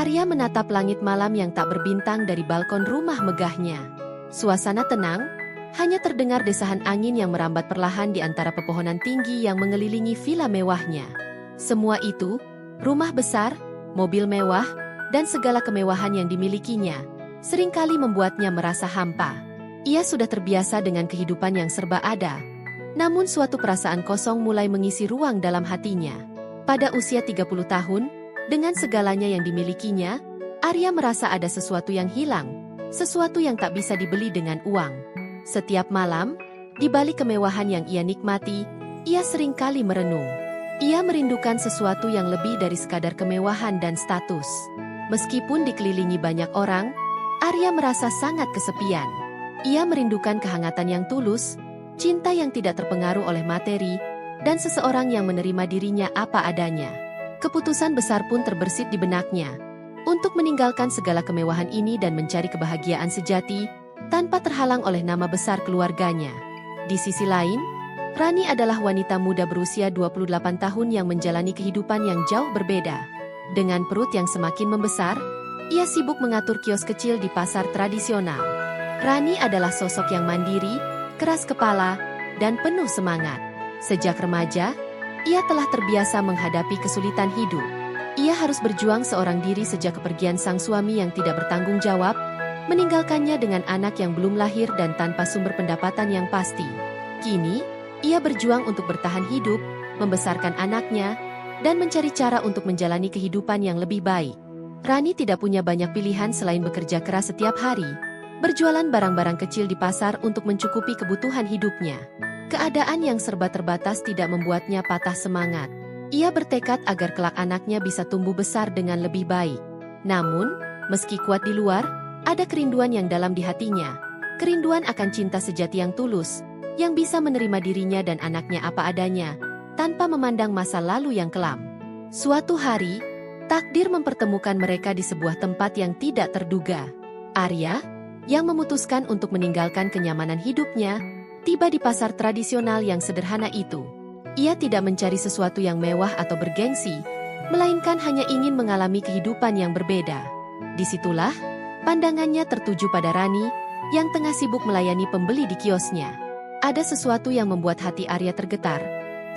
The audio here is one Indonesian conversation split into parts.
Arya menatap langit malam yang tak berbintang dari balkon rumah megahnya. Suasana tenang, hanya terdengar desahan angin yang merambat perlahan di antara pepohonan tinggi yang mengelilingi villa mewahnya. Semua itu, rumah besar, mobil mewah, dan segala kemewahan yang dimilikinya, seringkali membuatnya merasa hampa. Ia sudah terbiasa dengan kehidupan yang serba ada. Namun suatu perasaan kosong mulai mengisi ruang dalam hatinya. Pada usia 30 tahun, dengan segalanya yang dimilikinya, Arya merasa ada sesuatu yang hilang, sesuatu yang tak bisa dibeli dengan uang. Setiap malam, di balik kemewahan yang ia nikmati, ia seringkali merenung. Ia merindukan sesuatu yang lebih dari sekadar kemewahan dan status. Meskipun dikelilingi banyak orang, Arya merasa sangat kesepian. Ia merindukan kehangatan yang tulus, cinta yang tidak terpengaruh oleh materi, dan seseorang yang menerima dirinya apa adanya. Keputusan besar pun terbersit di benaknya, untuk meninggalkan segala kemewahan ini dan mencari kebahagiaan sejati, tanpa terhalang oleh nama besar keluarganya. Di sisi lain, Rani adalah wanita muda berusia 28 tahun yang menjalani kehidupan yang jauh berbeda. Dengan perut yang semakin membesar, ia sibuk mengatur kios kecil di pasar tradisional. Rani adalah sosok yang mandiri, keras kepala, dan penuh semangat. Sejak remaja, ia telah terbiasa menghadapi kesulitan hidup. Ia harus berjuang seorang diri sejak kepergian sang suami yang tidak bertanggung jawab, meninggalkannya dengan anak yang belum lahir dan tanpa sumber pendapatan yang pasti. Kini, ia berjuang untuk bertahan hidup, membesarkan anaknya, dan mencari cara untuk menjalani kehidupan yang lebih baik. Rani tidak punya banyak pilihan selain bekerja keras setiap hari, berjualan barang-barang kecil di pasar untuk mencukupi kebutuhan hidupnya. Keadaan yang serba terbatas tidak membuatnya patah semangat. Ia bertekad agar kelak anaknya bisa tumbuh besar dengan lebih baik. Namun, meski kuat di luar, ada kerinduan yang dalam di hatinya. Kerinduan akan cinta sejati yang tulus, yang bisa menerima dirinya dan anaknya apa adanya, tanpa memandang masa lalu yang kelam. Suatu hari, takdir mempertemukan mereka di sebuah tempat yang tidak terduga. Arya, yang memutuskan untuk meninggalkan kenyamanan hidupnya, tiba di pasar tradisional yang sederhana itu. Ia tidak mencari sesuatu yang mewah atau bergengsi, melainkan hanya ingin mengalami kehidupan yang berbeda. Disitulah, pandangannya tertuju pada Rani, yang tengah sibuk melayani pembeli di kiosnya. Ada sesuatu yang membuat hati Arya tergetar,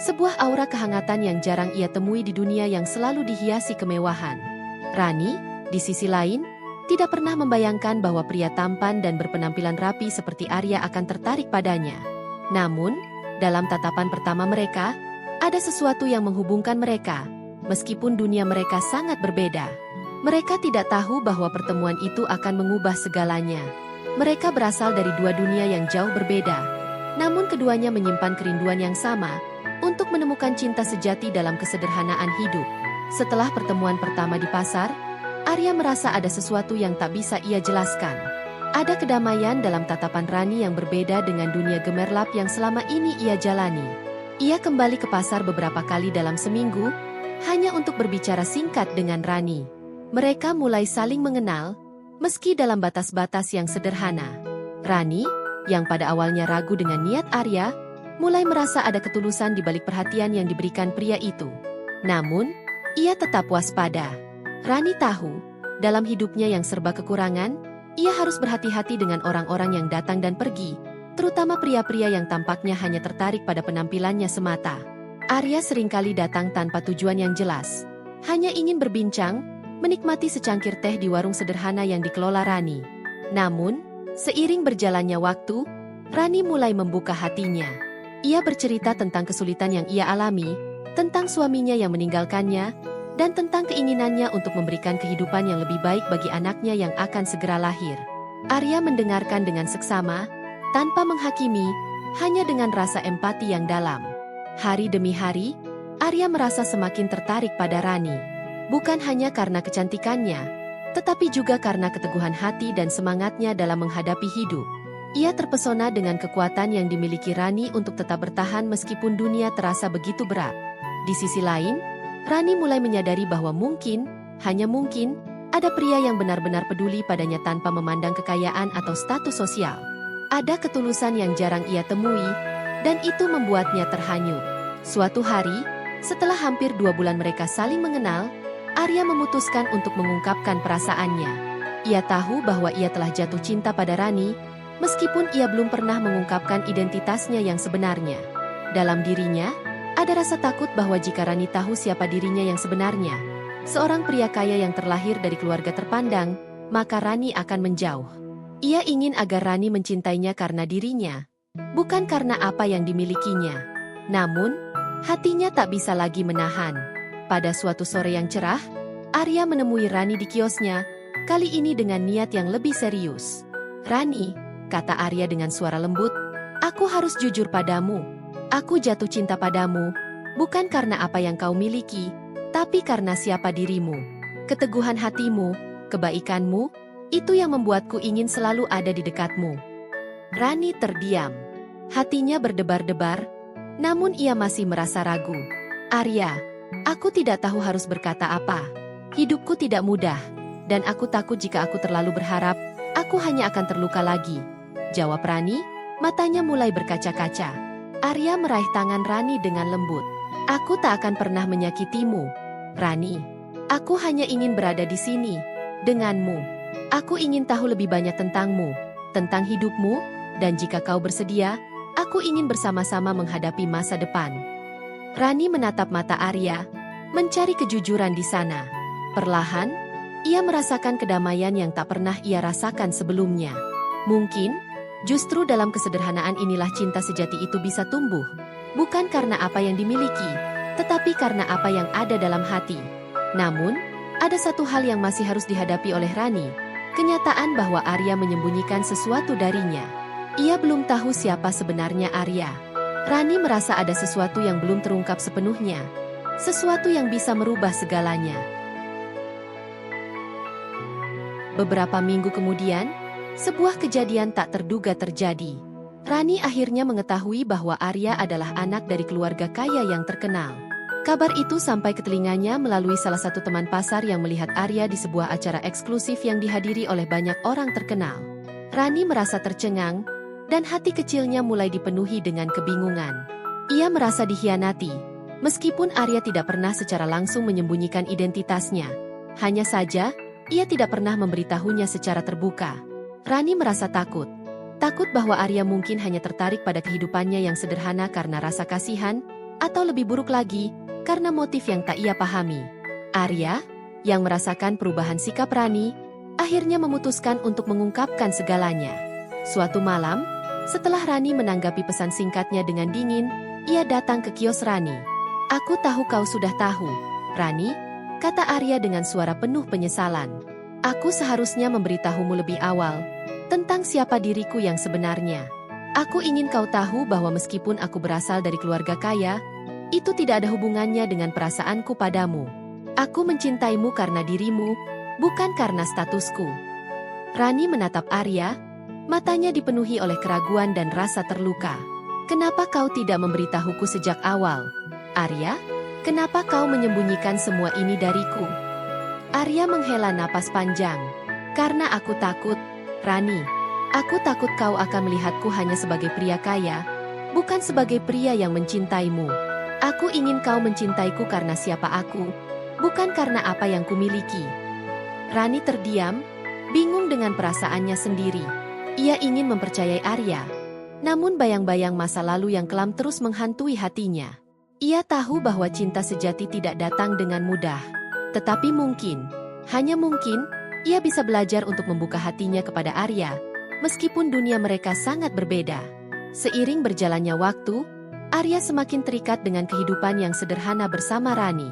sebuah aura kehangatan yang jarang ia temui di dunia yang selalu dihiasi kemewahan. Rani, di sisi lain, tidak pernah membayangkan bahwa pria tampan dan berpenampilan rapi seperti Arya akan tertarik padanya. Namun, dalam tatapan pertama mereka, ada sesuatu yang menghubungkan mereka, meskipun dunia mereka sangat berbeda. Mereka tidak tahu bahwa pertemuan itu akan mengubah segalanya. Mereka berasal dari dua dunia yang jauh berbeda, namun keduanya menyimpan kerinduan yang sama, untuk menemukan cinta sejati dalam kesederhanaan hidup. Setelah pertemuan pertama di pasar, Arya merasa ada sesuatu yang tak bisa ia jelaskan. Ada kedamaian dalam tatapan Rani yang berbeda dengan dunia gemerlap yang selama ini ia jalani. Ia kembali ke pasar beberapa kali dalam seminggu, hanya untuk berbicara singkat dengan Rani. Mereka mulai saling mengenal, meski dalam batas-batas yang sederhana. Rani, yang pada awalnya ragu dengan niat Arya, mulai merasa ada ketulusan di balik perhatian yang diberikan pria itu. Namun, ia tetap waspada. Rani tahu, dalam hidupnya yang serba kekurangan, ia harus berhati-hati dengan orang-orang yang datang dan pergi, terutama pria-pria yang tampaknya hanya tertarik pada penampilannya semata. Arya seringkali datang tanpa tujuan yang jelas, hanya ingin berbincang, menikmati secangkir teh di warung sederhana yang dikelola Rani. Namun, seiring berjalannya waktu, Rani mulai membuka hatinya. Ia bercerita tentang kesulitan yang ia alami, tentang suaminya yang meninggalkannya, dan tentang keinginannya untuk memberikan kehidupan yang lebih baik bagi anaknya yang akan segera lahir. Arya mendengarkan dengan seksama, tanpa menghakimi, hanya dengan rasa empati yang dalam. Hari demi hari, Arya merasa semakin tertarik pada Rani. Bukan hanya karena kecantikannya, tetapi juga karena keteguhan hati dan semangatnya dalam menghadapi hidup. Ia terpesona dengan kekuatan yang dimiliki Rani untuk tetap bertahan meskipun dunia terasa begitu berat. Di sisi lain, Rani mulai menyadari bahwa mungkin, hanya mungkin, ada pria yang benar-benar peduli padanya tanpa memandang kekayaan atau status sosial. Ada ketulusan yang jarang ia temui, dan itu membuatnya terhanyut. Suatu hari, setelah hampir 2 bulan mereka saling mengenal, Arya memutuskan untuk mengungkapkan perasaannya. Ia tahu bahwa ia telah jatuh cinta pada Rani, meskipun ia belum pernah mengungkapkan identitasnya yang sebenarnya. Dalam dirinya, ada rasa takut bahwa jika Rani tahu siapa dirinya yang sebenarnya, seorang pria kaya yang terlahir dari keluarga terpandang, maka Rani akan menjauh. Ia ingin agar Rani mencintainya karena dirinya, bukan karena apa yang dimilikinya. Namun, hatinya tak bisa lagi menahan. Pada suatu sore yang cerah, Arya menemui Rani di kiosnya, kali ini dengan niat yang lebih serius. "Rani," kata Arya dengan suara lembut, "aku harus jujur padamu. Aku jatuh cinta padamu, bukan karena apa yang kau miliki, tapi karena siapa dirimu. Keteguhan hatimu, kebaikanmu, itu yang membuatku ingin selalu ada di dekatmu." Rani terdiam. Hatinya berdebar-debar, namun ia masih merasa ragu. "Arya, aku tidak tahu harus berkata apa. Hidupku tidak mudah, dan aku takut jika aku terlalu berharap, aku hanya akan terluka lagi," jawab Rani, matanya mulai berkaca-kaca. Arya meraih tangan Rani dengan lembut. "Aku tak akan pernah menyakitimu, Rani. Aku hanya ingin berada di sini, denganmu. Aku ingin tahu lebih banyak tentangmu, tentang hidupmu, dan jika kau bersedia, aku ingin bersama-sama menghadapi masa depan." Rani menatap mata Arya, mencari kejujuran di sana. Perlahan, ia merasakan kedamaian yang tak pernah ia rasakan sebelumnya. Mungkin justru dalam kesederhanaan inilah cinta sejati itu bisa tumbuh. Bukan karena apa yang dimiliki, tetapi karena apa yang ada dalam hati. Namun, ada satu hal yang masih harus dihadapi oleh Rani. Kenyataan bahwa Arya menyembunyikan sesuatu darinya. Ia belum tahu siapa sebenarnya Arya. Rani merasa ada sesuatu yang belum terungkap sepenuhnya. Sesuatu yang bisa merubah segalanya. Beberapa minggu kemudian, sebuah kejadian tak terduga terjadi. Rani akhirnya mengetahui bahwa Arya adalah anak dari keluarga kaya yang terkenal. Kabar itu sampai ke telinganya melalui salah satu teman pasar yang melihat Arya di sebuah acara eksklusif yang dihadiri oleh banyak orang terkenal. Rani merasa tercengang, dan hati kecilnya mulai dipenuhi dengan kebingungan. Ia merasa dikhianati, meskipun Arya tidak pernah secara langsung menyembunyikan identitasnya. Hanya saja, ia tidak pernah memberitahunya secara terbuka. Rani merasa takut. Takut bahwa Arya mungkin hanya tertarik pada kehidupannya yang sederhana karena rasa kasihan, atau lebih buruk lagi, karena motif yang tak ia pahami. Arya, yang merasakan perubahan sikap Rani, akhirnya memutuskan untuk mengungkapkan segalanya. Suatu malam, setelah Rani menanggapi pesan singkatnya dengan dingin, ia datang ke kios Rani. "Aku tahu kau sudah tahu, Rani," kata Arya dengan suara penuh penyesalan. "Aku seharusnya memberitahumu lebih awal tentang siapa diriku yang sebenarnya. Aku ingin kau tahu bahwa meskipun aku berasal dari keluarga kaya, itu tidak ada hubungannya dengan perasaanku padamu. Aku mencintaimu karena dirimu, bukan karena statusku." Rani menatap Arya, matanya dipenuhi oleh keraguan dan rasa terluka. "Kenapa kau tidak memberitahuku sejak awal, Arya? Kenapa kau menyembunyikan semua ini dariku?" Arya menghela napas panjang. "Karena aku takut, Rani. Aku takut kau akan melihatku hanya sebagai pria kaya, bukan sebagai pria yang mencintaimu. Aku ingin kau mencintaiku karena siapa aku, bukan karena apa yang kumiliki." Rani terdiam, bingung dengan perasaannya sendiri. Ia ingin mempercayai Arya, namun bayang-bayang masa lalu yang kelam terus menghantui hatinya. Ia tahu bahwa cinta sejati tidak datang dengan mudah. Tetapi mungkin, hanya mungkin, ia bisa belajar untuk membuka hatinya kepada Arya, meskipun dunia mereka sangat berbeda. Seiring berjalannya waktu, Arya semakin terikat dengan kehidupan yang sederhana bersama Rani.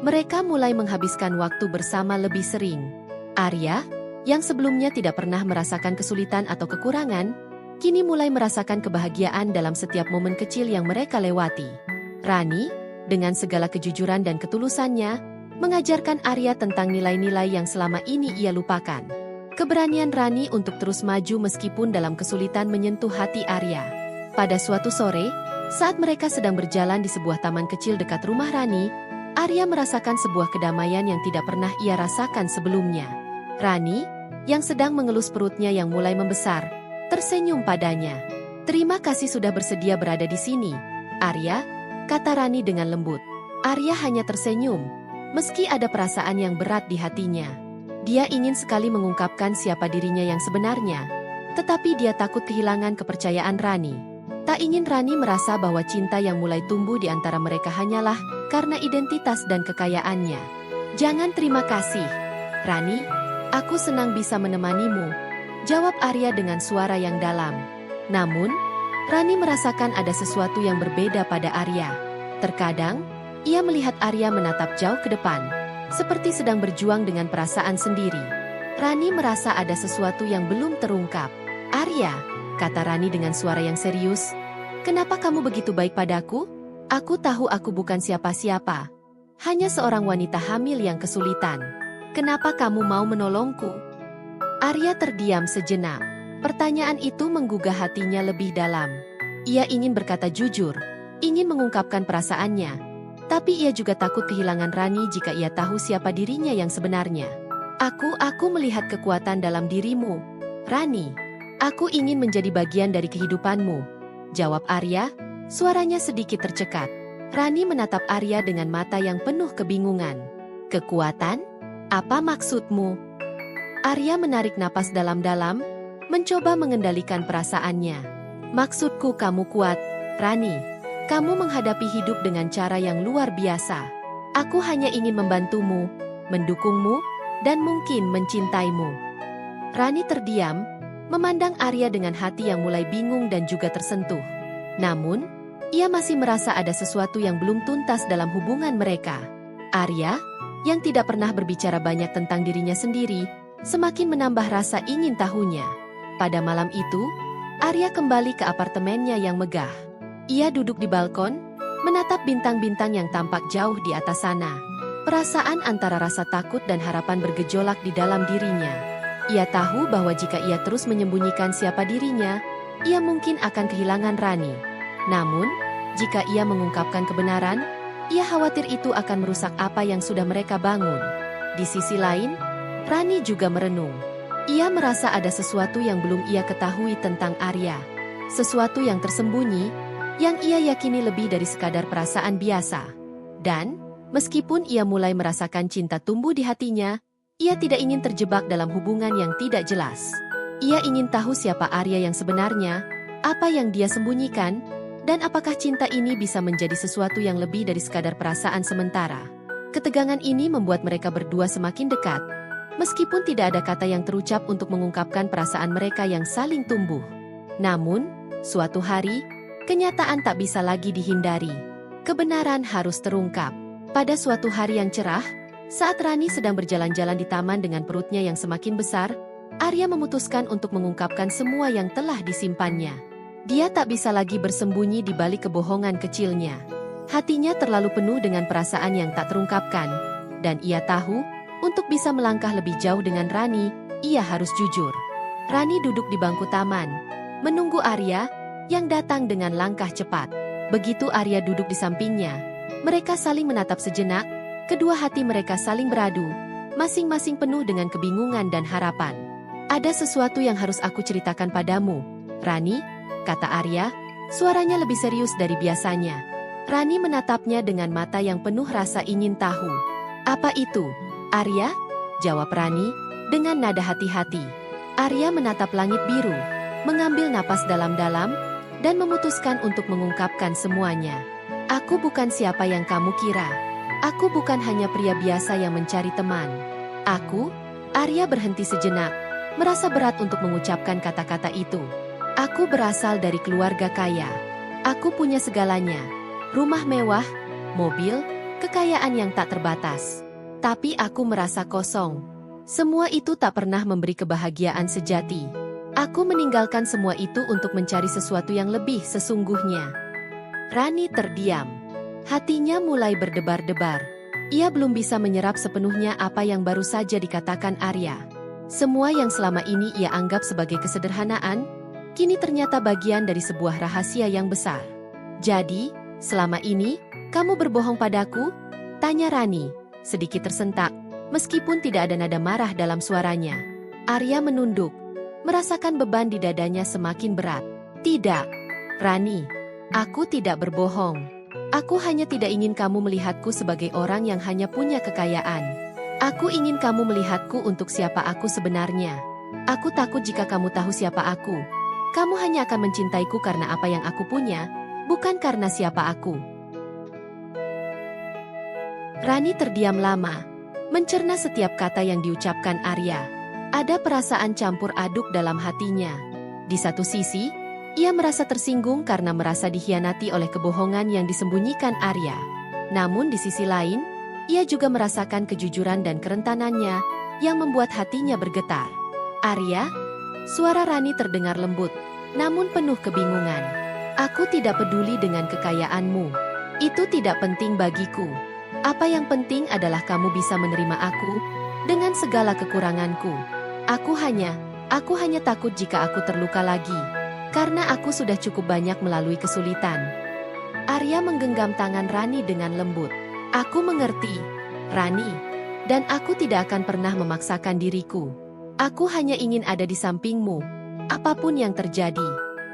Mereka mulai menghabiskan waktu bersama lebih sering. Arya, yang sebelumnya tidak pernah merasakan kesulitan atau kekurangan, kini mulai merasakan kebahagiaan dalam setiap momen kecil yang mereka lewati. Rani, dengan segala kejujuran dan ketulusannya, mengajarkan Arya tentang nilai-nilai yang selama ini ia lupakan. Keberanian Rani untuk terus maju meskipun dalam kesulitan menyentuh hati Arya. Pada suatu sore, saat mereka sedang berjalan di sebuah taman kecil dekat rumah Rani, Arya merasakan sebuah kedamaian yang tidak pernah ia rasakan sebelumnya. Rani, yang sedang mengelus perutnya yang mulai membesar, tersenyum padanya. "Terima kasih sudah bersedia berada di sini, Arya," kata Rani dengan lembut. Arya hanya tersenyum. Meski ada perasaan yang berat di hatinya, dia ingin sekali mengungkapkan siapa dirinya yang sebenarnya, tetapi dia takut kehilangan kepercayaan Rani. Tak ingin Rani merasa bahwa cinta yang mulai tumbuh di antara mereka hanyalah karena identitas dan kekayaannya. Jangan terima kasih, Rani. Aku senang bisa menemanimu, jawab Arya dengan suara yang dalam. Namun, Rani merasakan ada sesuatu yang berbeda pada Arya. Terkadang, ia melihat Arya menatap jauh ke depan, seperti sedang berjuang dengan perasaan sendiri. Rani merasa ada sesuatu yang belum terungkap. Arya, kata Rani dengan suara yang serius, kenapa kamu begitu baik padaku? Aku tahu aku bukan siapa-siapa. Hanya seorang wanita hamil yang kesulitan. Kenapa kamu mau menolongku? Arya terdiam sejenak. Pertanyaan itu menggugah hatinya lebih dalam. Ia ingin berkata jujur, ingin mengungkapkan perasaannya. Tapi ia juga takut kehilangan Rani jika ia tahu siapa dirinya yang sebenarnya. Aku melihat kekuatan dalam dirimu, Rani. Aku ingin menjadi bagian dari kehidupanmu, jawab Arya, suaranya sedikit tercekat. Rani menatap Arya dengan mata yang penuh kebingungan. Kekuatan? Apa maksudmu? Arya menarik napas dalam-dalam, mencoba mengendalikan perasaannya. Maksudku kamu kuat, Rani. Kamu menghadapi hidup dengan cara yang luar biasa. Aku hanya ingin membantumu, mendukungmu, dan mungkin mencintaimu. Rani terdiam, memandang Arya dengan hati yang mulai bingung dan juga tersentuh. Namun, ia masih merasa ada sesuatu yang belum tuntas dalam hubungan mereka. Arya, yang tidak pernah berbicara banyak tentang dirinya sendiri, semakin menambah rasa ingin tahunya. Pada malam itu, Arya kembali ke apartemennya yang megah. Ia duduk di balkon, menatap bintang-bintang yang tampak jauh di atas sana. Perasaan antara rasa takut dan harapan bergejolak di dalam dirinya. Ia tahu bahwa jika ia terus menyembunyikan siapa dirinya, ia mungkin akan kehilangan Rani. Namun, jika ia mengungkapkan kebenaran, ia khawatir itu akan merusak apa yang sudah mereka bangun. Di sisi lain, Rani juga merenung. Ia merasa ada sesuatu yang belum ia ketahui tentang Arya. Sesuatu yang tersembunyi, yang ia yakini lebih dari sekadar perasaan biasa. Dan, meskipun ia mulai merasakan cinta tumbuh di hatinya, ia tidak ingin terjebak dalam hubungan yang tidak jelas. Ia ingin tahu siapa Arya yang sebenarnya, apa yang dia sembunyikan, dan apakah cinta ini bisa menjadi sesuatu yang lebih dari sekadar perasaan sementara. Ketegangan ini membuat mereka berdua semakin dekat, meskipun tidak ada kata yang terucap untuk mengungkapkan perasaan mereka yang saling tumbuh. Namun, suatu hari, kenyataan tak bisa lagi dihindari. Kebenaran harus terungkap. Pada suatu hari yang cerah, saat Rani sedang berjalan-jalan di taman dengan perutnya yang semakin besar, Arya memutuskan untuk mengungkapkan semua yang telah disimpannya. Dia tak bisa lagi bersembunyi di balik kebohongan kecilnya. Hatinya terlalu penuh dengan perasaan yang tak terungkapkan, dan ia tahu, untuk bisa melangkah lebih jauh dengan Rani, ia harus jujur. Rani duduk di bangku taman, menunggu Arya, yang datang dengan langkah cepat. Begitu Arya duduk di sampingnya, mereka saling menatap sejenak, kedua hati mereka saling beradu, masing-masing penuh dengan kebingungan dan harapan. Ada sesuatu yang harus aku ceritakan padamu, Rani, kata Arya, suaranya lebih serius dari biasanya. Rani menatapnya dengan mata yang penuh rasa ingin tahu. Apa itu, Arya? Jawab Rani, dengan nada hati-hati. Arya menatap langit biru, mengambil napas dalam-dalam, dan memutuskan untuk mengungkapkan semuanya. Aku bukan siapa yang kamu kira. Aku bukan hanya pria biasa yang mencari teman. Arya berhenti sejenak, merasa berat untuk mengucapkan kata-kata itu. Aku berasal dari keluarga kaya. Aku punya segalanya. Rumah mewah, mobil, kekayaan yang tak terbatas. Tapi aku merasa kosong. Semua itu tak pernah memberi kebahagiaan sejati. Aku meninggalkan semua itu untuk mencari sesuatu yang lebih sesungguhnya. Rani terdiam. Hatinya mulai berdebar-debar. Ia belum bisa menyerap sepenuhnya apa yang baru saja dikatakan Arya. Semua yang selama ini ia anggap sebagai kesederhanaan, kini ternyata bagian dari sebuah rahasia yang besar. Jadi, selama ini, kamu berbohong padaku? Tanya Rani, sedikit tersentak, meskipun tidak ada nada marah dalam suaranya. Arya menunduk, merasakan beban di dadanya semakin berat. Tidak, Rani, aku tidak berbohong. Aku hanya tidak ingin kamu melihatku sebagai orang yang hanya punya kekayaan. Aku ingin kamu melihatku untuk siapa aku sebenarnya. Aku takut jika kamu tahu siapa aku. Kamu hanya akan mencintaiku karena apa yang aku punya, bukan karena siapa aku. Rani terdiam lama, mencerna setiap kata yang diucapkan Arya. Ada perasaan campur aduk dalam hatinya. Di satu sisi, ia merasa tersinggung karena merasa dikhianati oleh kebohongan yang disembunyikan Arya. Namun di sisi lain, ia juga merasakan kejujuran dan kerentanannya yang membuat hatinya bergetar. Arya, suara Rani terdengar lembut, namun penuh kebingungan. Aku tidak peduli dengan kekayaanmu. Itu tidak penting bagiku. Apa yang penting adalah kamu bisa menerima aku dengan segala kekuranganku. Aku hanya takut jika aku terluka lagi. Karena aku sudah cukup banyak melalui kesulitan. Arya menggenggam tangan Rani dengan lembut. Aku mengerti, Rani. Dan aku tidak akan pernah memaksakan diriku. Aku hanya ingin ada di sampingmu. Apapun yang terjadi.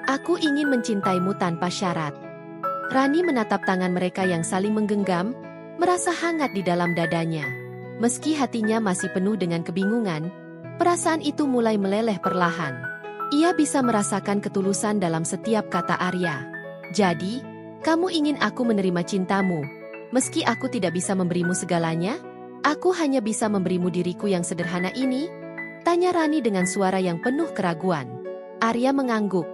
Aku ingin mencintaimu tanpa syarat. Rani menatap tangan mereka yang saling menggenggam, merasa hangat di dalam dadanya. Meski hatinya masih penuh dengan kebingungan, perasaan itu mulai meleleh perlahan. Ia bisa merasakan ketulusan dalam setiap kata Arya. Jadi, kamu ingin aku menerima cintamu. Meski aku tidak bisa memberimu segalanya, aku hanya bisa memberimu diriku yang sederhana ini? Tanya Rani dengan suara yang penuh keraguan. Arya mengangguk.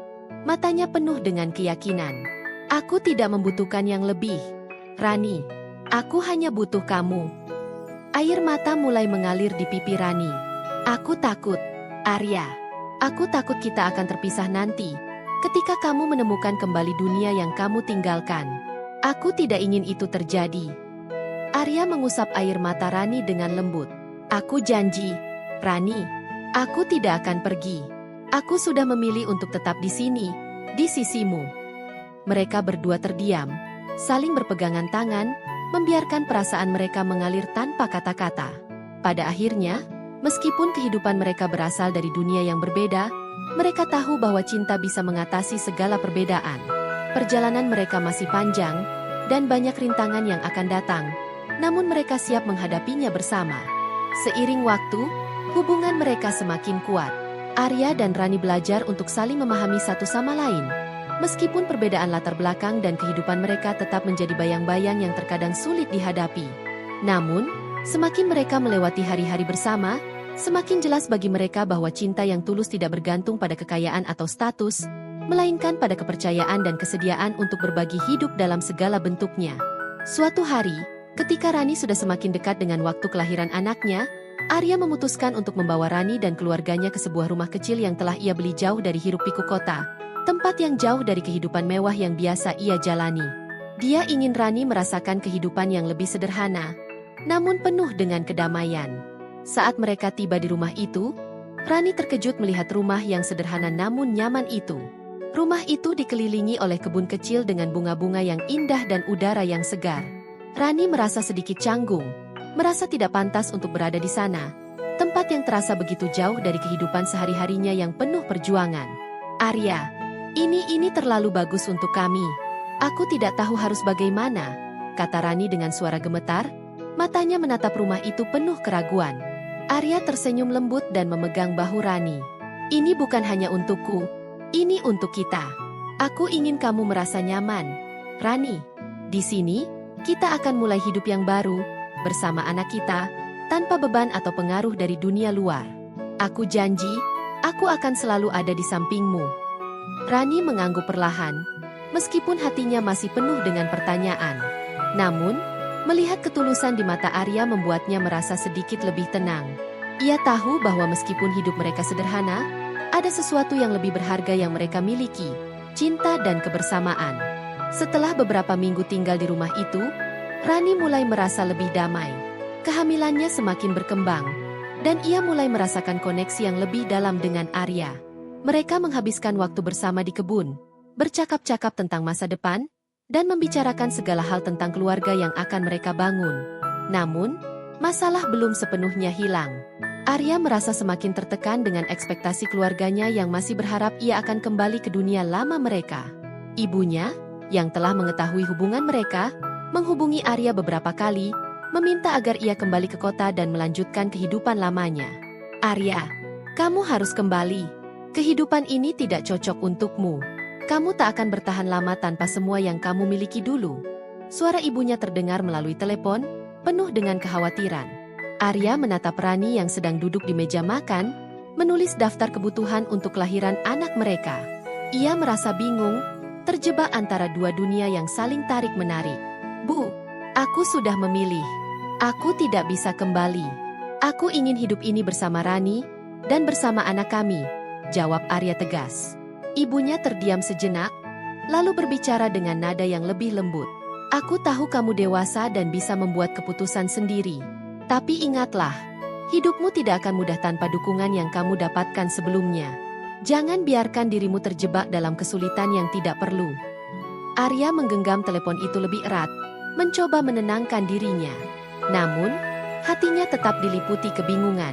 Matanya penuh dengan keyakinan. Aku tidak membutuhkan yang lebih. Rani, aku hanya butuh kamu. Air mata mulai mengalir di pipi Rani. Aku takut, Arya. Aku takut kita akan terpisah nanti, ketika kamu menemukan kembali dunia yang kamu tinggalkan. Aku tidak ingin itu terjadi. Arya mengusap air mata Rani dengan lembut. Aku janji, Rani, aku tidak akan pergi. Aku sudah memilih untuk tetap di sini, di sisimu. Mereka berdua terdiam, saling berpegangan tangan, membiarkan perasaan mereka mengalir tanpa kata-kata. Pada akhirnya, meskipun kehidupan mereka berasal dari dunia yang berbeda, mereka tahu bahwa cinta bisa mengatasi segala perbedaan. Perjalanan mereka masih panjang, dan banyak rintangan yang akan datang, namun mereka siap menghadapinya bersama. Seiring waktu, hubungan mereka semakin kuat. Arya dan Rani belajar untuk saling memahami satu sama lain. Meskipun perbedaan latar belakang dan kehidupan mereka tetap menjadi bayang-bayang yang terkadang sulit dihadapi. Namun, semakin mereka melewati hari-hari bersama, semakin jelas bagi mereka bahwa cinta yang tulus tidak bergantung pada kekayaan atau status, melainkan pada kepercayaan dan kesediaan untuk berbagi hidup dalam segala bentuknya. Suatu hari, ketika Rani sudah semakin dekat dengan waktu kelahiran anaknya, Arya memutuskan untuk membawa Rani dan keluarganya ke sebuah rumah kecil yang telah ia beli jauh dari hiruk-pikuk kota, tempat yang jauh dari kehidupan mewah yang biasa ia jalani. Dia ingin Rani merasakan kehidupan yang lebih sederhana, namun penuh dengan kedamaian. Saat mereka tiba di rumah itu, Rani terkejut melihat rumah yang sederhana namun nyaman itu. Rumah itu dikelilingi oleh kebun kecil dengan bunga-bunga yang indah dan udara yang segar. Rani merasa sedikit canggung, merasa tidak pantas untuk berada di sana, tempat yang terasa begitu jauh dari kehidupan sehari-harinya yang penuh perjuangan. Arya, ini terlalu bagus untuk kami. Aku tidak tahu harus bagaimana, kata Rani dengan suara gemetar, matanya menatap rumah itu penuh keraguan. Arya tersenyum lembut dan memegang bahu Rani. Ini bukan hanya untukku, ini untuk kita. Aku ingin kamu merasa nyaman. Rani, di sini, kita akan mulai hidup yang baru, bersama anak kita, tanpa beban atau pengaruh dari dunia luar. Aku janji, aku akan selalu ada di sampingmu. Rani mengangguk perlahan, meskipun hatinya masih penuh dengan pertanyaan. Namun, melihat ketulusan di mata Arya membuatnya merasa sedikit lebih tenang. Ia tahu bahwa meskipun hidup mereka sederhana, ada sesuatu yang lebih berharga yang mereka miliki, cinta dan kebersamaan. Setelah beberapa minggu tinggal di rumah itu, Rani mulai merasa lebih damai. Kehamilannya semakin berkembang, dan ia mulai merasakan koneksi yang lebih dalam dengan Arya. Mereka menghabiskan waktu bersama di kebun, bercakap-cakap tentang masa depan, dan membicarakan segala hal tentang keluarga yang akan mereka bangun. Namun, masalah belum sepenuhnya hilang. Arya merasa semakin tertekan dengan ekspektasi keluarganya yang masih berharap ia akan kembali ke dunia lama mereka. Ibunya, yang telah mengetahui hubungan mereka, menghubungi Arya beberapa kali, meminta agar ia kembali ke kota dan melanjutkan kehidupan lamanya. Arya, kamu harus kembali. Kehidupan ini tidak cocok untukmu. Kamu tak akan bertahan lama tanpa semua yang kamu miliki dulu. Suara ibunya terdengar melalui telepon, penuh dengan kekhawatiran. Arya menatap Rani yang sedang duduk di meja makan, menulis daftar kebutuhan untuk kelahiran anak mereka. Ia merasa bingung, terjebak antara dua dunia yang saling tarik-menarik. Bu, aku sudah memilih. Aku tidak bisa kembali. Aku ingin hidup ini bersama Rani dan bersama anak kami, jawab Arya tegas. Ibunya terdiam sejenak, lalu berbicara dengan nada yang lebih lembut. Aku tahu kamu dewasa dan bisa membuat keputusan sendiri. Tapi ingatlah, hidupmu tidak akan mudah tanpa dukungan yang kamu dapatkan sebelumnya. Jangan biarkan dirimu terjebak dalam kesulitan yang tidak perlu. Arya menggenggam telepon itu lebih erat, mencoba menenangkan dirinya. Namun, hatinya tetap diliputi kebingungan.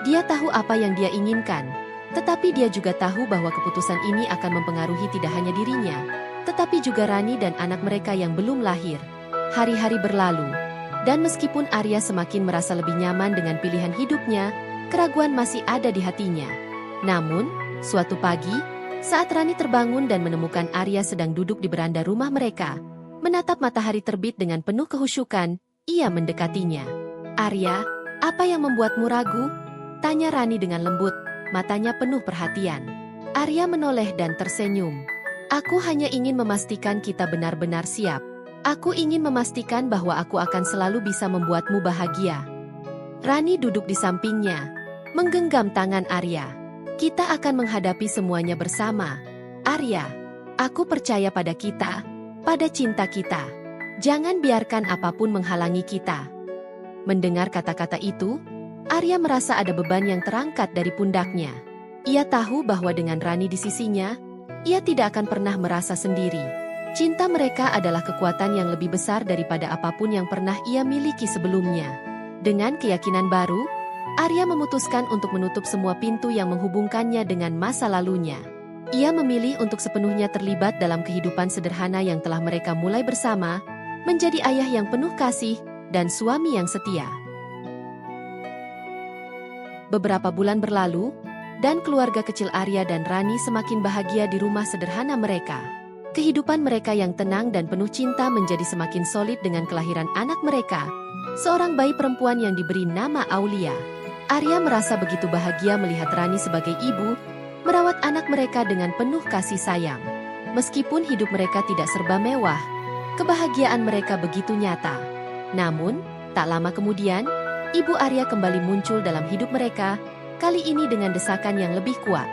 Dia tahu apa yang dia inginkan, tetapi dia juga tahu bahwa keputusan ini akan mempengaruhi tidak hanya dirinya, tetapi juga Rani dan anak mereka yang belum lahir. Hari-hari berlalu, dan meskipun Arya semakin merasa lebih nyaman dengan pilihan hidupnya, keraguan masih ada di hatinya. Namun, suatu pagi, saat Rani terbangun dan menemukan Arya sedang duduk di beranda rumah mereka, menatap matahari terbit dengan penuh kehusyukan, ia mendekatinya. Arya, apa yang membuatmu ragu? Tanya Rani dengan lembut, matanya penuh perhatian. Arya menoleh dan tersenyum. Aku hanya ingin memastikan kita benar-benar siap. Aku ingin memastikan bahwa aku akan selalu bisa membuatmu bahagia. Rani duduk di sampingnya, menggenggam tangan Arya. Kita akan menghadapi semuanya bersama. Arya, aku percaya pada kita, pada cinta kita. Jangan biarkan apapun menghalangi kita. Mendengar kata-kata itu, Arya merasa ada beban yang terangkat dari pundaknya. Ia tahu bahwa dengan Rani di sisinya, ia tidak akan pernah merasa sendiri. Cinta mereka adalah kekuatan yang lebih besar daripada apapun yang pernah ia miliki sebelumnya. Dengan keyakinan baru, Arya memutuskan untuk menutup semua pintu yang menghubungkannya dengan masa lalunya. Ia memilih untuk sepenuhnya terlibat dalam kehidupan sederhana yang telah mereka mulai bersama, menjadi ayah yang penuh kasih, dan suami yang setia. Beberapa bulan berlalu, dan keluarga kecil Arya dan Rani semakin bahagia di rumah sederhana mereka. Kehidupan mereka yang tenang dan penuh cinta menjadi semakin solid dengan kelahiran anak mereka, seorang bayi perempuan yang diberi nama Aulia. Arya merasa begitu bahagia melihat Rani sebagai ibu, merawat anak mereka dengan penuh kasih sayang. Meskipun hidup mereka tidak serba mewah, kebahagiaan mereka begitu nyata. Namun, tak lama kemudian, ibu Arya kembali muncul dalam hidup mereka, kali ini dengan desakan yang lebih kuat.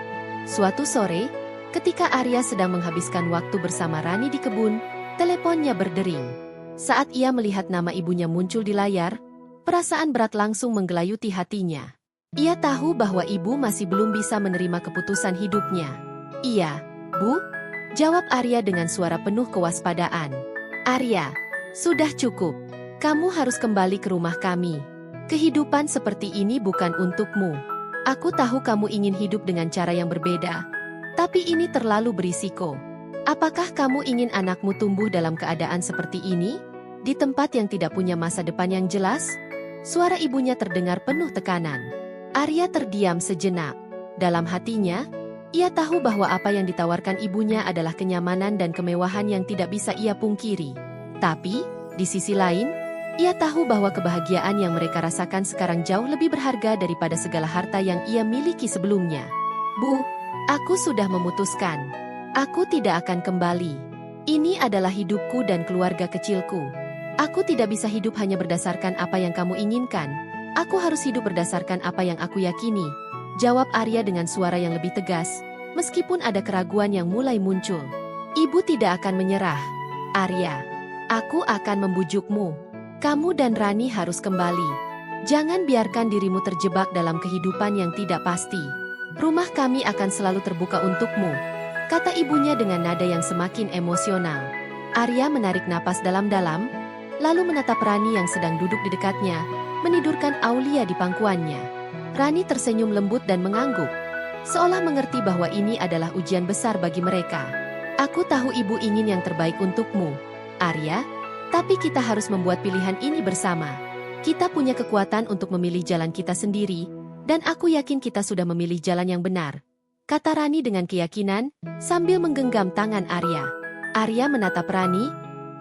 Suatu sore, ketika Arya sedang menghabiskan waktu bersama Rani di kebun, teleponnya berdering. Saat ia melihat nama ibunya muncul di layar, perasaan berat langsung menggelayuti hatinya. Ia tahu bahwa ibu masih belum bisa menerima keputusan hidupnya. Iya, Bu, jawab Arya dengan suara penuh kewaspadaan. Arya, sudah cukup. Kamu harus kembali ke rumah kami. Kehidupan seperti ini bukan untukmu. Aku tahu kamu ingin hidup dengan cara yang berbeda, tapi ini terlalu berisiko. Apakah kamu ingin anakmu tumbuh dalam keadaan seperti ini? Di tempat yang tidak punya masa depan yang jelas? Suara ibunya terdengar penuh tekanan. Arya terdiam sejenak. Dalam hatinya, ia tahu bahwa apa yang ditawarkan ibunya adalah kenyamanan dan kemewahan yang tidak bisa ia pungkiri. Tapi, di sisi lain, ia tahu bahwa kebahagiaan yang mereka rasakan sekarang jauh lebih berharga daripada segala harta yang ia miliki sebelumnya. Bu, aku sudah memutuskan. Aku tidak akan kembali. Ini adalah hidupku dan keluarga kecilku. Aku tidak bisa hidup hanya berdasarkan apa yang kamu inginkan. Aku harus hidup berdasarkan apa yang aku yakini, jawab Arya dengan suara yang lebih tegas, meskipun ada keraguan yang mulai muncul. Ibu tidak akan menyerah. Arya, aku akan membujukmu. Kamu dan Rani harus kembali. Jangan biarkan dirimu terjebak dalam kehidupan yang tidak pasti. Rumah kami akan selalu terbuka untukmu, kata ibunya dengan nada yang semakin emosional. Arya menarik napas dalam-dalam, lalu menatap Rani yang sedang duduk di dekatnya, menidurkan Aulia di pangkuannya. Rani tersenyum lembut dan mengangguk, seolah mengerti bahwa ini adalah ujian besar bagi mereka. Aku tahu ibu ingin yang terbaik untukmu, Arya, tapi kita harus membuat pilihan ini bersama. Kita punya kekuatan untuk memilih jalan kita sendiri, dan aku yakin kita sudah memilih jalan yang benar, kata Rani dengan keyakinan, sambil menggenggam tangan Arya. Arya menatap Rani,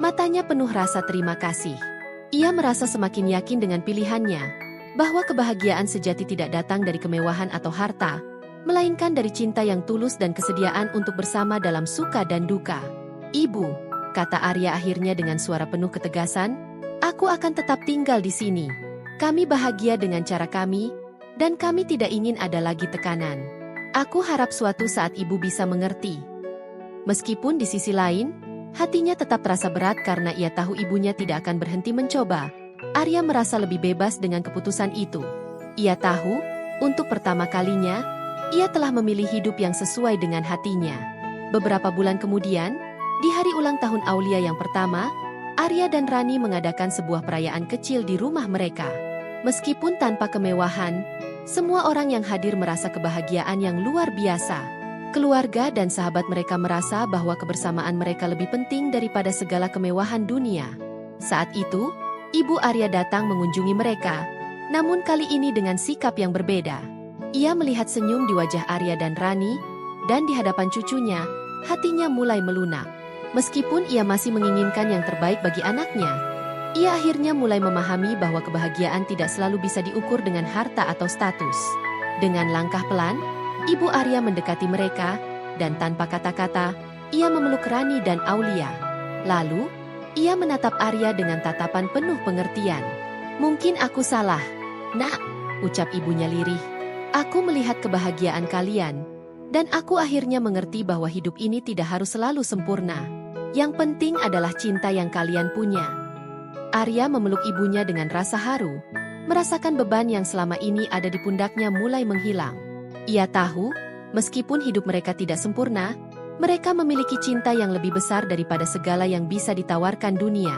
matanya penuh rasa terima kasih. Ia merasa semakin yakin dengan pilihannya, bahwa kebahagiaan sejati tidak datang dari kemewahan atau harta, melainkan dari cinta yang tulus dan kesediaan untuk bersama dalam suka dan duka. Ibu, kata Arya akhirnya dengan suara penuh ketegasan, aku akan tetap tinggal di sini. Kami bahagia dengan cara kami, dan kami tidak ingin ada lagi tekanan. Aku harap suatu saat ibu bisa mengerti. Meskipun di sisi lain, hatinya tetap terasa berat karena ia tahu ibunya tidak akan berhenti mencoba. Arya merasa lebih bebas dengan keputusan itu. Ia tahu, untuk pertama kalinya, ia telah memilih hidup yang sesuai dengan hatinya. Beberapa bulan kemudian, di hari ulang tahun Aulia yang pertama, Arya dan Rani mengadakan sebuah perayaan kecil di rumah mereka. Meskipun tanpa kemewahan, semua orang yang hadir merasa kebahagiaan yang luar biasa. Keluarga dan sahabat mereka merasa bahwa kebersamaan mereka lebih penting daripada segala kemewahan dunia. Saat itu, Ibu Arya datang mengunjungi mereka, namun kali ini dengan sikap yang berbeda. Ia melihat senyum di wajah Arya dan Rani, dan di hadapan cucunya, hatinya mulai melunak. Meskipun ia masih menginginkan yang terbaik bagi anaknya, ia akhirnya mulai memahami bahwa kebahagiaan tidak selalu bisa diukur dengan harta atau status. Dengan langkah pelan, Ibu Arya mendekati mereka, dan tanpa kata-kata, ia memeluk Rani dan Aulia. Lalu, ia menatap Arya dengan tatapan penuh pengertian. Mungkin aku salah, Nak, ucap ibunya lirih. Aku melihat kebahagiaan kalian, dan aku akhirnya mengerti bahwa hidup ini tidak harus selalu sempurna. Yang penting adalah cinta yang kalian punya. Arya memeluk ibunya dengan rasa haru, merasakan beban yang selama ini ada di pundaknya mulai menghilang. Ia tahu, meskipun hidup mereka tidak sempurna, mereka memiliki cinta yang lebih besar daripada segala yang bisa ditawarkan dunia.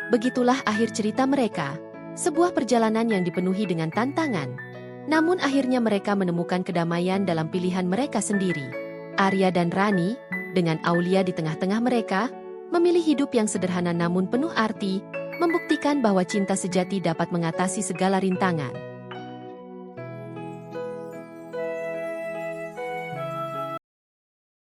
Begitulah akhir cerita mereka, sebuah perjalanan yang dipenuhi dengan tantangan. Namun akhirnya mereka menemukan kedamaian dalam pilihan mereka sendiri. Arya dan Rani, dengan Aulia di tengah-tengah mereka, memilih hidup yang sederhana namun penuh arti, membuktikan bahwa cinta sejati dapat mengatasi segala rintangan.